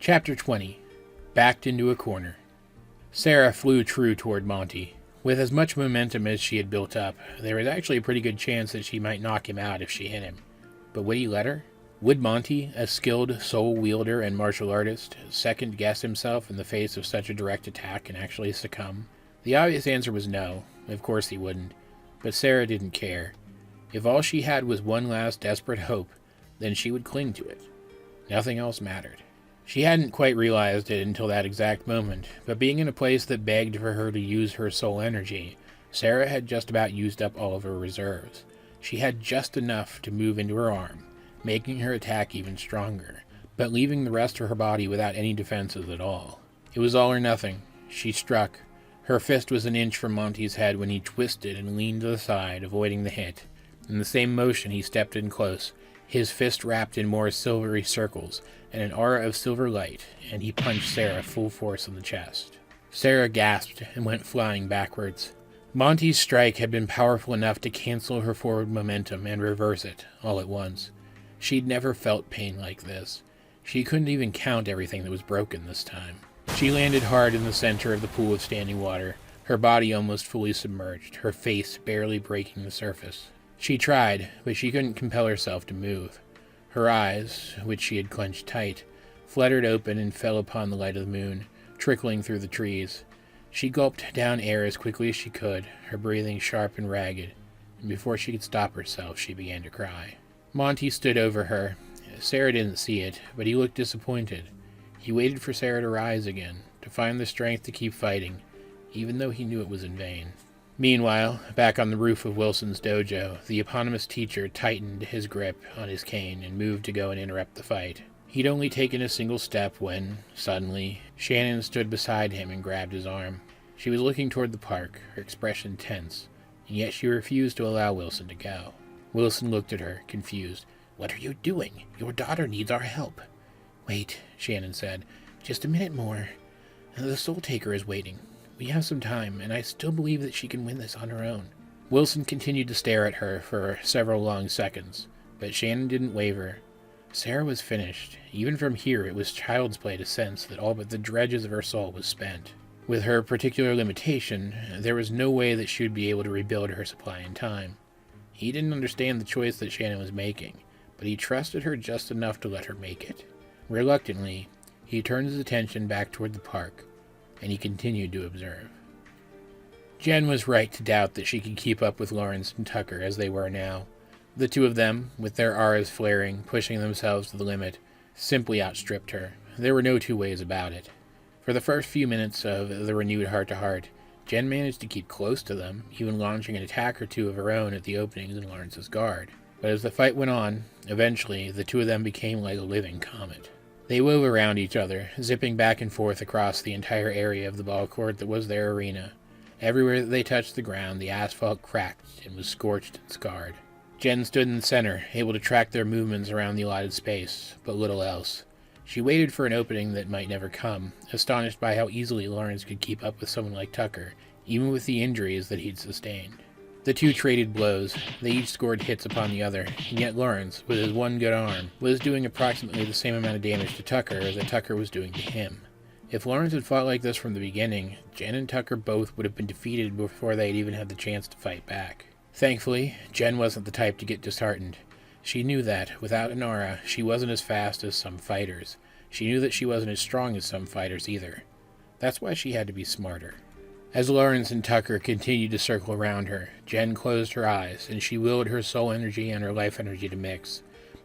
Chapter 20. Backed into a corner. Sarah flew true toward Monty. With as much momentum as she had built up, there was actually a pretty good chance that she might knock him out if she hit him. But would he let her? Would Monty, a skilled soul wielder and martial artist, second-guess himself in the face of such a direct attack and actually succumb? The obvious answer was no. Of course he wouldn't. But Sarah didn't care. If all she had was one last desperate hope, then she would cling to it. Nothing else mattered. She hadn't quite realized it until that exact moment, but being in a place that begged for her to use her soul energy, Sarah had just about used up all of her reserves. She had just enough to move into her arm, making her attack even stronger, but leaving the rest of her body without any defenses at all. It was all or nothing. She struck. Her fist was an inch from Monty's head when he twisted and leaned to the side, avoiding the hit. In the same motion he stepped in close, his fist wrapped in more silvery circles, and an aura of silver light, and he punched Sarah full force in the chest. Sarah gasped and went flying backwards. Monty's strike had been powerful enough to cancel her forward momentum and reverse it, all at once. She'd never felt pain like this. She couldn't even count everything that was broken this time. She landed hard in the center of the pool of standing water, her body almost fully submerged, her face barely breaking the surface. She tried, but she couldn't compel herself to move. Her eyes, which she had clenched tight, fluttered open and fell upon the light of the moon, trickling through the trees. She gulped down air as quickly as she could, her breathing sharp and ragged, and before she could stop herself, she began to cry. Monty stood over her. Sarah didn't see it, but he looked disappointed. He waited for Sarah to rise again, to find the strength to keep fighting, even though he knew it was in vain. Meanwhile, back on the roof of Wilson's dojo, the eponymous teacher tightened his grip on his cane and moved to go and interrupt the fight. He'd only taken a single step when, suddenly, Shannon stood beside him and grabbed his arm. She was looking toward the park, her expression tense, and yet she refused to allow Wilson to go. Wilson looked at her, confused. "What are you doing? Your daughter needs our help." "Wait," Shannon said. "Just a minute more. The Soul Taker is waiting. We have some time, and I still believe that she can win this on her own." Wilson continued to stare at her for several long seconds, but Shannon didn't waver. Sarah was finished. Even from here, it was child's play to sense that all but the dredges of her soul was spent. With her particular limitation, there was no way that she would be able to rebuild her supply in time. He didn't understand the choice that Shannon was making, but he trusted her just enough to let her make it. Reluctantly, he turned his attention back toward the park, and he continued to observe. Jen was right to doubt that she could keep up with Lawrence and Tucker as they were now. The two of them, with their auras flaring, pushing themselves to the limit, simply outstripped her. There were no two ways about it. For the first few minutes of the renewed heart-to-heart, Jen managed to keep close to them, even launching an attack or two of her own at the openings in Lawrence's guard. But as the fight went on, eventually the two of them became like a living comet. They wove around each other, zipping back and forth across the entire area of the ball court that was their arena. Everywhere that they touched the ground, the asphalt cracked and was scorched and scarred. Jen stood in the center, able to track their movements around the allotted space, but little else. She waited for an opening that might never come, astonished by how easily Lawrence could keep up with someone like Tucker, even with the injuries that he'd sustained. The two traded blows. They each scored hits upon the other, and yet Lawrence, with his one good arm, was doing approximately the same amount of damage to Tucker as that Tucker was doing to him. If Lawrence had fought like this from the beginning, Jen and Tucker both would have been defeated before they'd even had the chance to fight back. Thankfully, Jen wasn't the type to get disheartened. She knew that, without an aura, she wasn't as fast as some fighters. She knew that she wasn't as strong as some fighters either. That's why she had to be smarter. As Lawrence and Tucker continued to circle around her, Jen closed her eyes, and she willed her soul energy and her life energy to mix.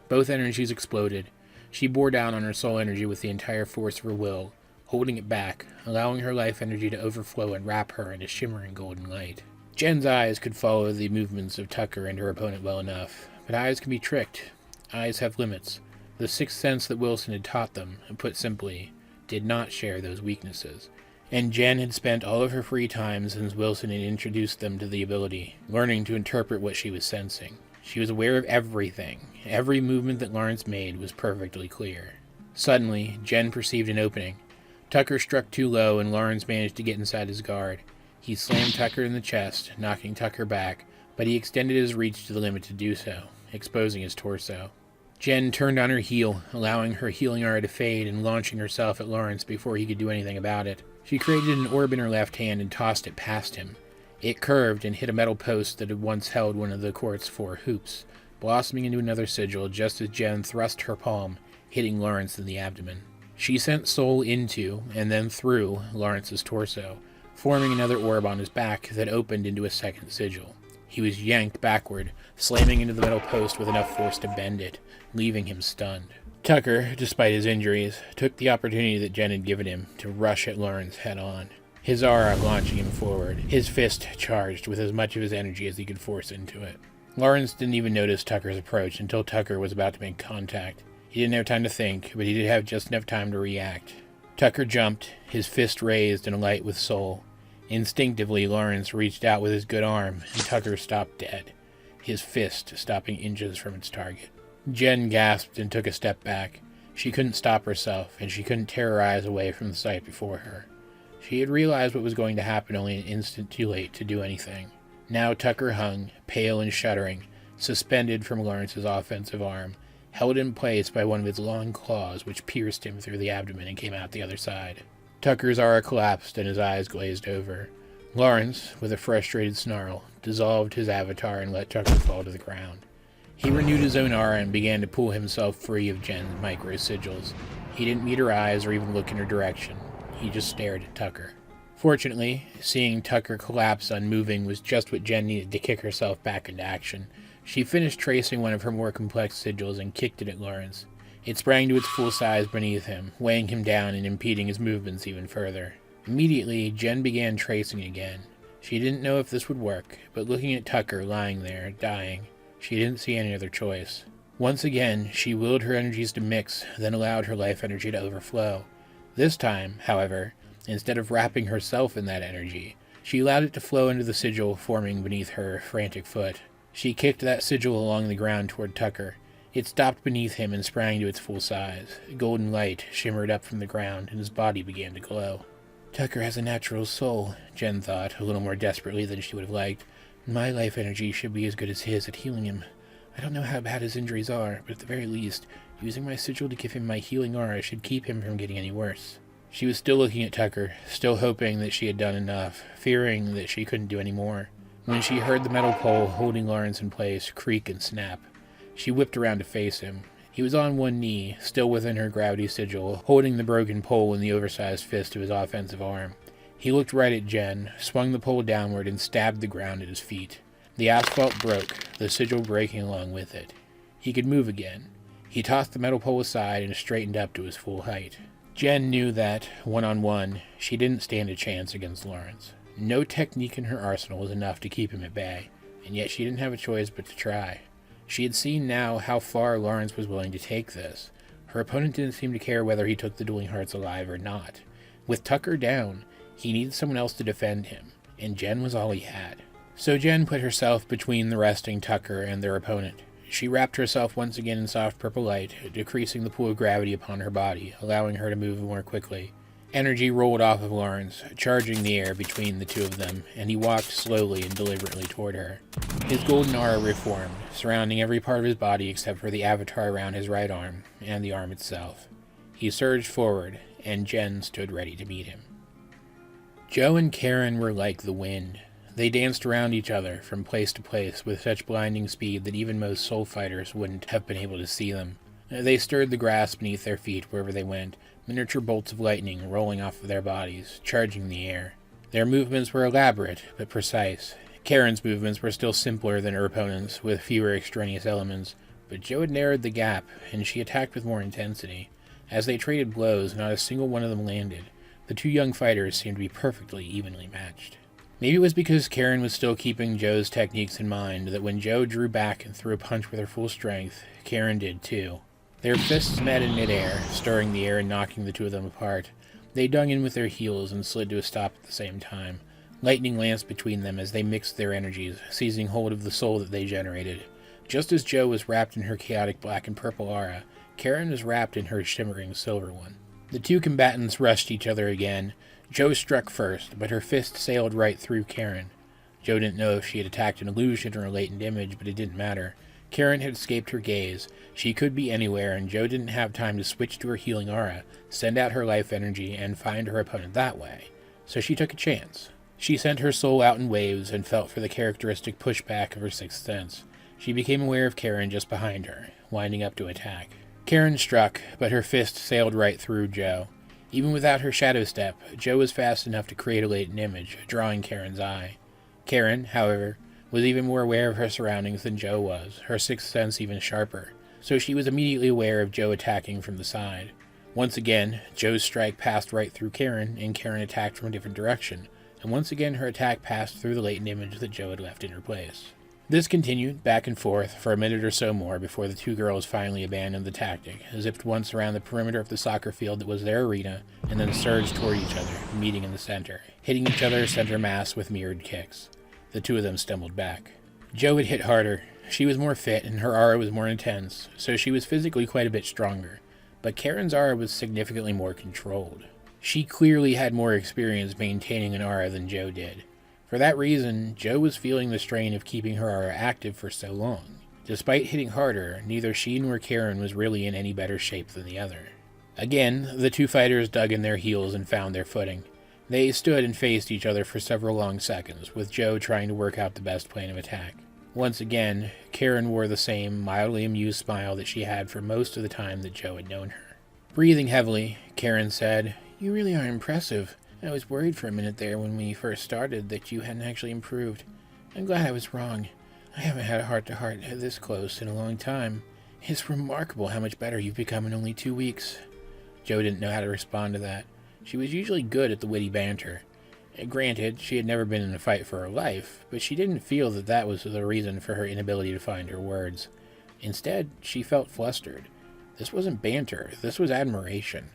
Both energies exploded. She bore down on her soul energy with the entire force of her will, holding it back, allowing her life energy to overflow and wrap her in a shimmering golden light. Jen's eyes could follow the movements of Tucker and her opponent well enough, but eyes can be tricked. Eyes have limits. The sixth sense that Wilson had taught them, put simply, did not share those weaknesses. And Jen had spent all of her free time since Wilson had introduced them to the ability, learning to interpret what she was sensing. She was aware of everything. Every movement that Lawrence made was perfectly clear. Suddenly, Jen perceived an opening. Tucker struck too low, and Lawrence managed to get inside his guard. He slammed Tucker in the chest, knocking Tucker back, but he extended his reach to the limit to do so, exposing his torso. Jen turned on her heel, allowing her healing aura to fade and launching herself at Lawrence before he could do anything about it. She created an orb in her left hand and tossed it past him. It curved and hit a metal post that had once held one of the court's 4 hoops, blossoming into another sigil just as Jen thrust her palm, hitting Lawrence in the abdomen. She sent Soul into, and then through, Lawrence's torso, forming another orb on his back that opened into a second sigil. He was yanked backward, slamming into the metal post with enough force to bend it, leaving him stunned. Tucker, despite his injuries, took the opportunity that Jen had given him to rush at Lawrence head-on, his aura launching him forward, his fist charged with as much of his energy as he could force into it. Lawrence didn't even notice Tucker's approach until Tucker was about to make contact. He didn't have time to think, but he did have just enough time to react. Tucker jumped, his fist raised and alight with Soul. Instinctively, Lawrence reached out with his good arm, and Tucker stopped dead, his fist stopping inches from its target. Jen gasped and took a step back. She couldn't stop herself, and she couldn't tear her eyes away from the sight before her. She had realized what was going to happen only an instant too late to do anything. Now Tucker hung, pale and shuddering, suspended from Lawrence's offensive arm, held in place by one of his long claws which pierced him through the abdomen and came out the other side. Tucker's aura collapsed and his eyes glazed over. Lawrence, with a frustrated snarl, dissolved his avatar and let Tucker fall to the ground. He renewed his own aura and began to pull himself free of Jen's micro-sigils. He didn't meet her eyes or even look in her direction. He just stared at Tucker. Fortunately, seeing Tucker collapse unmoving was just what Jen needed to kick herself back into action. She finished tracing one of her more complex sigils and kicked it at Lawrence. It sprang to its full size beneath him, weighing him down and impeding his movements even further. Immediately, Jen began tracing again. She didn't know if this would work, but looking at Tucker lying there, dying, she didn't see any other choice. Once again, she willed her energies to mix, then allowed her life energy to overflow. This time, however, instead of wrapping herself in that energy, she allowed it to flow into the sigil forming beneath her frantic foot. She kicked that sigil along the ground toward Tucker. It stopped beneath him and sprang to its full size. Golden light shimmered up from the ground, and his body began to glow. Tucker has a natural soul, Jen thought, a little more desperately than she would have liked. My life energy should be as good as his at healing him. I don't know how bad his injuries are, but at the very least, using my sigil to give him my healing aura should keep him from getting any worse. She was still looking at Tucker, still hoping that she had done enough, fearing that she couldn't do any more, when she heard the metal pole holding Lawrence in place creak and snap. She whipped around to face him. He was on one knee, still within her gravity sigil, holding the broken pole in the oversized fist of his offensive arm. He looked right at Jen, swung the pole downward, and stabbed the ground at his feet. The asphalt broke, the sigil breaking along with it. He could move again. He tossed the metal pole aside and straightened up to his full height. Jen knew that, one-on-one, she didn't stand a chance against Lawrence. No technique in her arsenal was enough to keep him at bay, and yet she didn't have a choice but to try. She had seen now how far Lawrence was willing to take this. Her opponent didn't seem to care whether he took the dueling hearts alive or not. With Tucker down, he needed someone else to defend him, and Jen was all he had. So Jen put herself between the resting Tucker and their opponent. She wrapped herself once again in soft purple light, decreasing the pull of gravity upon her body, allowing her to move more quickly. Energy rolled off of Lawrence, charging the air between the two of them, and he walked slowly and deliberately toward her. His golden aura reformed, surrounding every part of his body except for the avatar around his right arm, and the arm itself. He surged forward, and Jen stood ready to meet him. Joe and Karen were like the wind. They danced around each other from place to place with such blinding speed that even most soul fighters wouldn't have been able to see them. They stirred the grass beneath their feet wherever they went, miniature bolts of lightning rolling off of their bodies, charging the air. Their movements were elaborate, but precise. Karen's movements were still simpler than her opponent's, with fewer extraneous elements, but Joe had narrowed the gap, and she attacked with more intensity. As they traded blows, not a single one of them landed. The two young fighters seemed to be perfectly evenly matched. Maybe it was because Karen was still keeping Joe's techniques in mind that when Joe drew back and threw a punch with her full strength, Karen did too. Their fists met in midair, stirring the air and knocking the two of them apart. They dug in with their heels and slid to a stop at the same time. Lightning lanced between them as they mixed their energies, seizing hold of the soul that they generated. Just as Joe was wrapped in her chaotic black and purple aura, Karen was wrapped in her shimmering silver one. The two combatants rushed each other again. Joe struck first, but her fist sailed right through Karen. Joe didn't know if she had attacked an illusion or a latent image, but it didn't matter. Karen had escaped her gaze. She could be anywhere, and Jo didn't have time to switch to her healing aura, send out her life energy, and find her opponent that way. So she took a chance. She sent her soul out in waves and felt for the characteristic pushback of her sixth sense. She became aware of Karen just behind her, winding up to attack. Karen struck, but her fist sailed right through Jo. Even without her shadow step, Jo was fast enough to create a latent image, drawing Karen's eye. Karen, however, was even more aware of her surroundings than Jo was, her sixth sense even sharper, so she was immediately aware of Jo attacking from the side. Once again, Jo's strike passed right through Karen, and Karen attacked from a different direction, and once again her attack passed through the latent image that Jo had left in her place. This continued, back and forth, for a minute or so more before the two girls finally abandoned the tactic, zipped once around the perimeter of the soccer field that was their arena, and then surged toward each other, meeting in the center, hitting each other's center mass with mirrored kicks. The two of them stumbled back. Jo had hit harder. She was more fit, and her aura was more intense, so she was physically quite a bit stronger. But Karen's aura was significantly more controlled. She clearly had more experience maintaining an aura than Jo did. For that reason, Jo was feeling the strain of keeping her aura active for so long. Despite hitting harder, neither she nor Karen was really in any better shape than the other. Again, the two fighters dug in their heels and found their footing. They stood and faced each other for several long seconds, with Jo trying to work out the best plan of attack. Once again, Karen wore the same mildly amused smile that she had for most of the time that Jo had known her. Breathing heavily, Karen said, "You really are impressive. I was worried for a minute there when we first started that you hadn't actually improved. I'm glad I was wrong. I haven't had a heart-to-heart this close in a long time. It's remarkable how much better you've become in only 2 weeks." Jo didn't know how to respond to that. She was usually good at the witty banter. Granted, she had never been in a fight for her life, but she didn't feel that that was the reason for her inability to find her words. Instead, she felt flustered. This wasn't banter, this was admiration.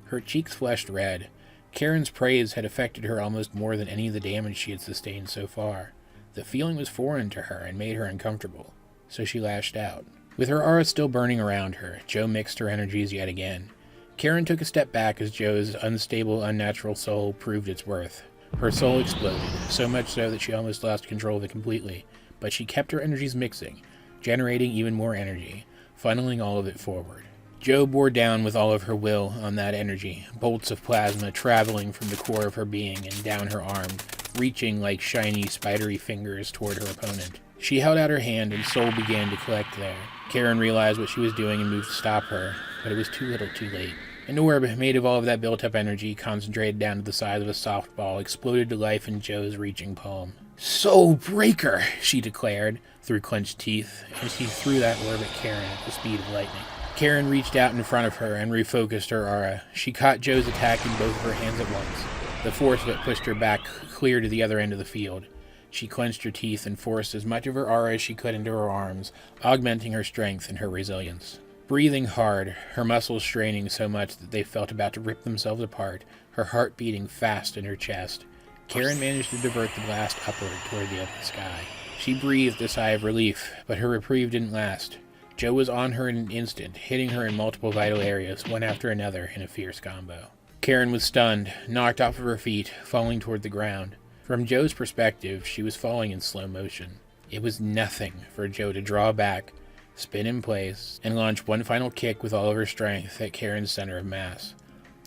Her cheeks flushed red. Karen's praise had affected her almost more than any of the damage she had sustained so far. The feeling was foreign to her and made her uncomfortable, so she lashed out. With her aura still burning around her, Jo mixed her energies yet again. Karen took a step back as Jo's unstable, unnatural soul proved its worth. Her soul exploded, so much so that she almost lost control of it completely, but she kept her energies mixing, generating even more energy, funneling all of it forward. Jo bore down with all of her will on that energy, bolts of plasma traveling from the core of her being and down her arm, reaching like shiny, spidery fingers toward her opponent. She held out her hand and soul began to collect there. Karen realized what she was doing and moved to stop her, but it was too little too late. An orb made of all of that built-up energy, concentrated down to the size of a softball, exploded to life in Jo's reaching palm. "Soul Breaker!" she declared, through clenched teeth, and she threw that orb at Karen at the speed of lightning. Karen reached out in front of her and refocused her aura. She caught Jo's attack in both of her hands at once. The force of it pushed her back clear to the other end of the field. She clenched her teeth and forced as much of her aura as she could into her arms, augmenting her strength and her resilience. Breathing hard, her muscles straining so much that they felt about to rip themselves apart, her heart beating fast in her chest, Karen managed to divert the blast upward toward the open sky. She breathed a sigh of relief, but her reprieve didn't last. Jo was on her in an instant, hitting her in multiple vital areas, one after another, in a fierce combo. Karen was stunned, knocked off of her feet, falling toward the ground. From Jo's perspective, she was falling in slow motion. It was nothing for Jo to draw back, spin in place, and launch one final kick with all of her strength at Karen's center of mass.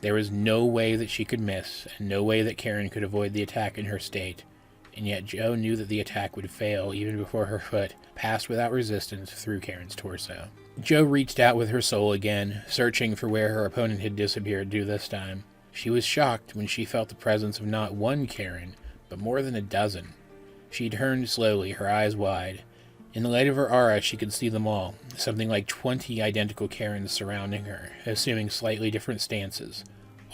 There was no way that she could miss, and no way that Karen could avoid the attack in her state, and yet Jo knew that the attack would fail even before her foot passed without resistance through Karen's torso. Jo reached out with her soul again, searching for where her opponent had disappeared to this time. She was shocked when she felt the presence of not one Karen, but more than a dozen. She turned slowly, her eyes wide. In the light of her aura, she could see them all, something like 20 identical Karens surrounding her, assuming slightly different stances,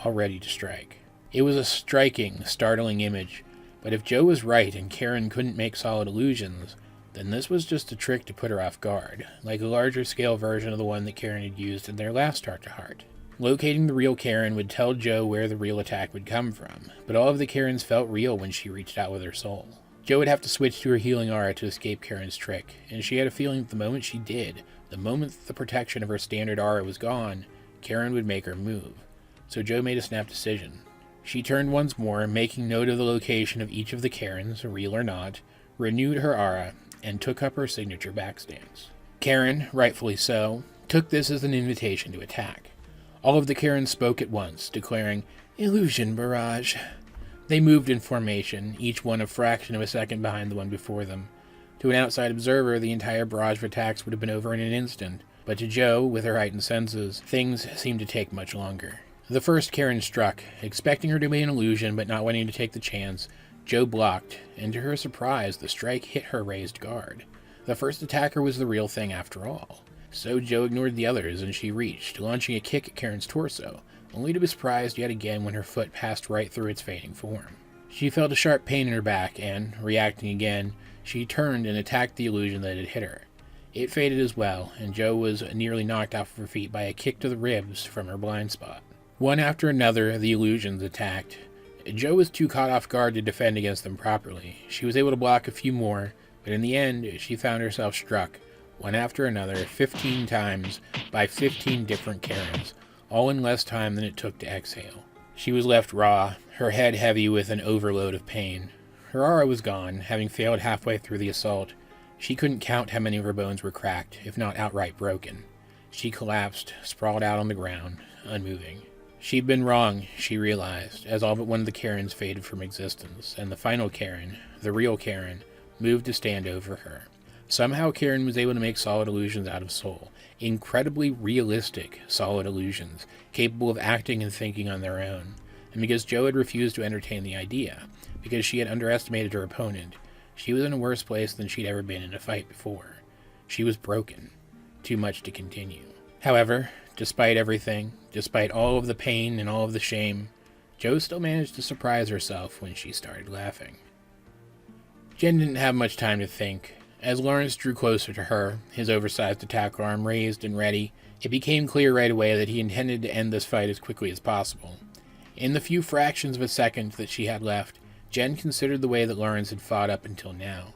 all ready to strike. It was a striking, startling image, but if Jo was right and Karen couldn't make solid illusions, then this was just a trick to put her off guard, like a larger-scale version of the one that Karen had used in their last heart-to-heart. Locating the real Karen would tell Jo where the real attack would come from, but all of the Karens felt real when she reached out with her soul. Jo would have to switch to her healing aura to escape Karen's trick, and she had a feeling that the moment she did, the moment that the protection of her standard aura was gone, Karen would make her move. So Jo made a snap decision. She turned once more, making note of the location of each of the Karens, real or not, renewed her aura, and took up her signature backstance. Karen, rightfully so, took this as an invitation to attack. All of the Karens spoke at once, declaring, "Illusion barrage." They moved in formation, each one a fraction of a second behind the one before them. To an outside observer, the entire barrage of attacks would have been over in an instant, but to Jo, with her heightened senses, things seemed to take much longer. The first Karen struck, expecting her to be an illusion but not wanting to take the chance. Jo blocked, and to her surprise, the strike hit her raised guard. The first attacker was the real thing after all. So Jo ignored the others, and she reached, launching a kick at Karen's torso, only to be surprised yet again when her foot passed right through its fading form. She felt a sharp pain in her back, and, reacting again, she turned and attacked the illusion that had hit her. It faded as well, and Jo was nearly knocked off of her feet by a kick to the ribs from her blind spot. One after another, the illusions attacked. Jo was too caught off guard to defend against them properly. She was able to block a few more, but in the end, she found herself struck, one after another, 15 times by 15 different Karens, all in less time than it took to exhale. She was left raw, her head heavy with an overload of pain. Her aura was gone, having failed halfway through the assault. She couldn't count how many of her bones were cracked, if not outright broken. She collapsed, sprawled out on the ground, unmoving. She'd been wrong, she realized, as all but one of the Karens faded from existence, and the final Karen, the real Karen, moved to stand over her. Somehow Karen was able to make solid illusions out of soul, incredibly realistic solid illusions, capable of acting and thinking on their own. And because Jo had refused to entertain the idea, because she had underestimated her opponent, she was in a worse place than she'd ever been in a fight before. She was broken. Too much to continue. However, despite everything, despite all of the pain and all of the shame, Jo still managed to surprise herself when she started laughing. Jen didn't have much time to think. As Lawrence drew closer to her, his oversized attack arm raised and ready, it became clear right away that he intended to end this fight as quickly as possible. In the few fractions of a second that she had left, Jen considered the way that Lawrence had fought up until now.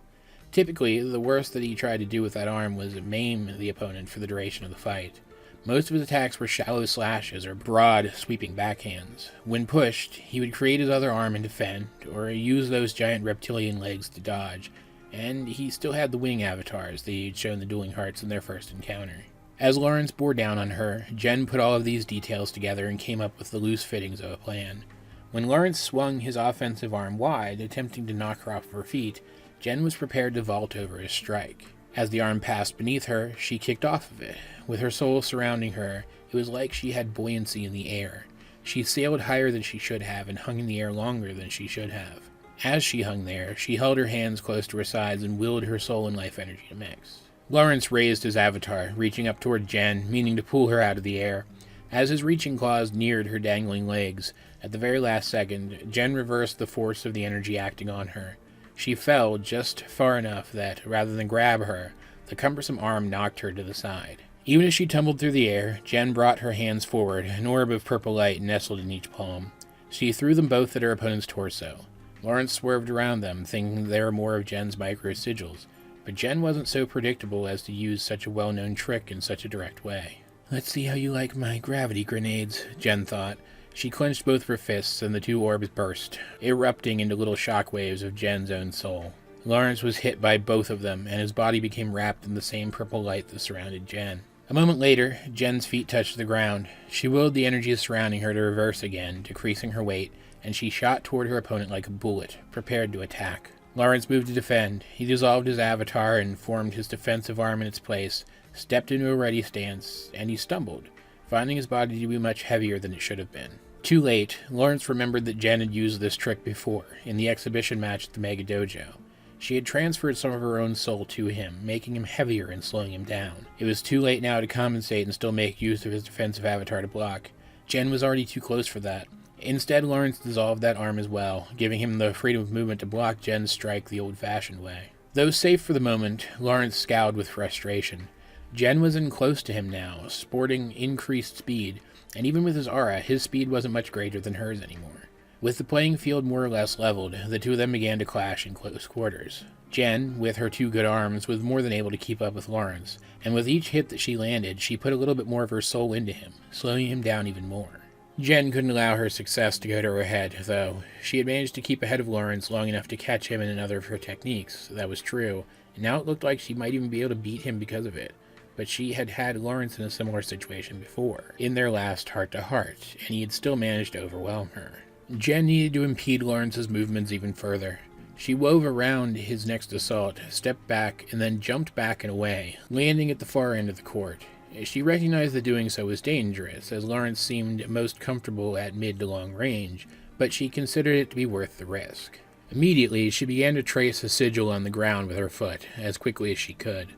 Typically, the worst that he tried to do with that arm was maim the opponent for the duration of the fight. Most of his attacks were shallow slashes or broad, sweeping backhands. When pushed, he would create his other arm and defend, or use those giant reptilian legs to dodge, and he still had the wing avatars that he'd shown the Dueling Hearts in their first encounter. As Lawrence bore down on her, Jen put all of these details together and came up with the loose fittings of a plan. When Lawrence swung his offensive arm wide, attempting to knock her off her feet, Jen was prepared to vault over his strike. As the arm passed beneath her, she kicked off of it. With her soul surrounding her, it was like she had buoyancy in the air. She sailed higher than she should have and hung in the air longer than she should have. As she hung there, she held her hands close to her sides and willed her soul and life energy to mix. Lawrence raised his avatar, reaching up toward Jen, meaning to pull her out of the air. As his reaching claws neared her dangling legs, at the very last second, Jen reversed the force of the energy acting on her. She fell just far enough that, rather than grab her, the cumbersome arm knocked her to the side. Even as she tumbled through the air, Jen brought her hands forward, an orb of purple light nestled in each palm. She threw them both at her opponent's torso. Lawrence swerved around them, thinking they were more of Jen's micro-sigils, but Jen wasn't so predictable as to use such a well-known trick in such a direct way. "Let's see how you like my gravity grenades," Jen thought. She clenched both her fists, and the two orbs burst, erupting into little shockwaves of Jen's own soul. Lawrence was hit by both of them, and his body became wrapped in the same purple light that surrounded Jen. A moment later, Jen's feet touched the ground. She willed the energy surrounding her to reverse again, decreasing her weight, and she shot toward her opponent like a bullet, prepared to attack. Lawrence moved to defend. He dissolved his avatar and formed his defensive arm in its place, stepped into a ready stance, and he stumbled, finding his body to be much heavier than it should have been. Too late, Lawrence remembered that Jen had used this trick before, in the exhibition match at the Mega Dojo. She had transferred some of her own soul to him, making him heavier and slowing him down. It was too late now to compensate and still make use of his defensive avatar to block. Jen was already too close for that. Instead, Lawrence dissolved that arm as well, giving him the freedom of movement to block Jen's strike the old-fashioned way. Though safe for the moment, Lawrence scowled with frustration. Jen was in close to him now, sporting increased speed, and even with his aura, his speed wasn't much greater than hers anymore. With the playing field more or less leveled, the two of them began to clash in close quarters. Jen, with her two good arms, was more than able to keep up with Lawrence, and with each hit that she landed, she put a little bit more of her soul into him, slowing him down even more. Jen couldn't allow her success to go to her head, though. She had managed to keep ahead of Lawrence long enough to catch him in another of her techniques. That was true, and now it looked like she might even be able to beat him because of it. but she had had Lawrence in a similar situation before, in their last heart-to-heart, and he had still managed to overwhelm her. Jen needed to impede Lawrence's movements even further. She wove around his next assault, stepped back, and then jumped back and away, landing at the far end of the court. She recognized that doing so was dangerous, as Lawrence seemed most comfortable at mid to long range, but she considered it to be worth the risk. Immediately, she began to trace a sigil on the ground with her foot, as quickly as she could.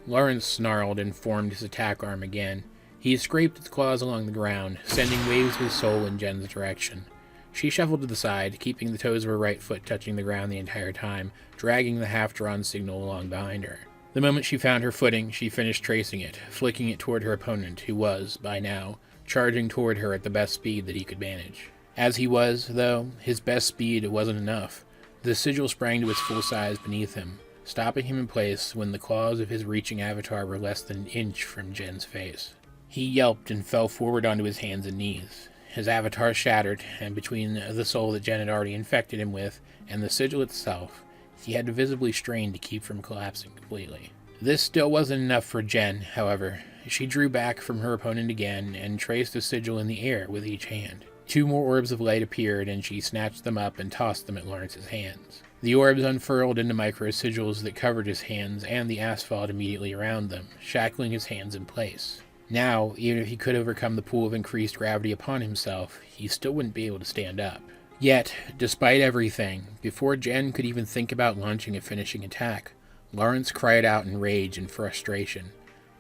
Lawrence snarled and formed his attack arm again. He scraped its claws along the ground, sending waves of his soul in Jen's direction. She shuffled to the side, keeping the toes of her right foot touching the ground the entire time, dragging the half-drawn signal along behind her. The moment she found her footing, she finished tracing it, flicking it toward her opponent, who was, by now, charging toward her at the best speed that he could manage. As he was, though, his best speed wasn't enough. The sigil sprang to its full size beneath him, stopping him in place when the claws of his reaching avatar were less than an inch from Jen's face. He yelped and fell forward onto his hands and knees. His avatar shattered, and between the soul that Jen had already infected him with and the sigil itself, he had to visibly strain to keep from collapsing completely. This still wasn't enough for Jen, however. She drew back from her opponent again and traced the sigil in the air with each hand. 2 more orbs of light appeared, and she snatched them up and tossed them at Lawrence's hands. The orbs unfurled into micro-sigils that covered his hands and the asphalt immediately around them, shackling his hands in place. Now, even if he could overcome the pull of increased gravity upon himself, he still wouldn't be able to stand up. Yet, despite everything, before Jen could even think about launching a finishing attack, Lawrence cried out in rage and frustration.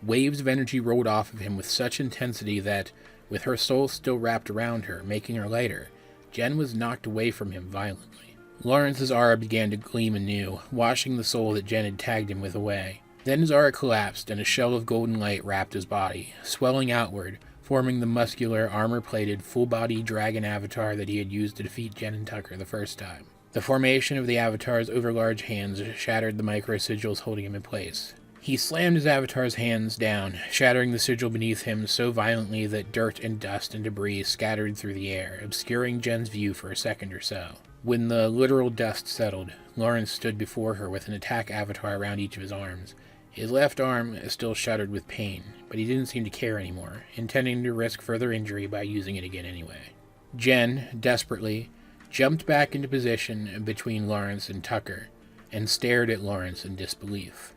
Waves of energy rolled off of him with such intensity that, with her soul still wrapped around her, making her lighter, Jen was knocked away from him violently. Lawrence's aura began to gleam anew, washing the soul that Jen had tagged him with away. Then his aura collapsed, and a shell of golden light wrapped his body, swelling outward, forming the muscular, armor-plated, full-body dragon avatar that he had used to defeat Jen and Tucker the first time. The formation of the avatar's overlarge hands shattered the micro-sigils holding him in place. He slammed his avatar's hands down, shattering the sigil beneath him so violently that dirt and dust and debris scattered through the air, obscuring Jen's view for a second or so. When the literal dust settled, Lawrence stood before her with an attack avatar around each of his arms. His left arm still shuddered with pain, but he didn't seem to care anymore, intending to risk further injury by using it again anyway. Jen, desperately, jumped back into position between Lawrence and Tucker, and stared at Lawrence in disbelief.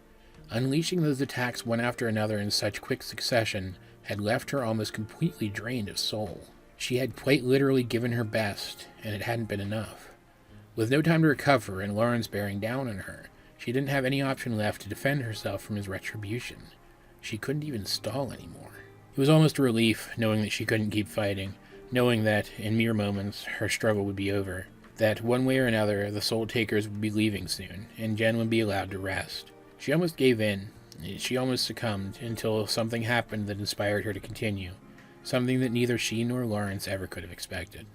Unleashing those attacks one after another in such quick succession had left her almost completely drained of soul. She had quite literally given her best, and it hadn't been enough. With no time to recover and Lawrence bearing down on her, she didn't have any option left to defend herself from his retribution. She couldn't even stall anymore. It was almost a relief knowing that she couldn't keep fighting, knowing that, in mere moments, her struggle would be over, that one way or another the Soul Takers would be leaving soon, and Jen would be allowed to rest. She almost gave in. She almost succumbed until something happened that inspired her to continue, something that neither she nor Lawrence ever could have expected.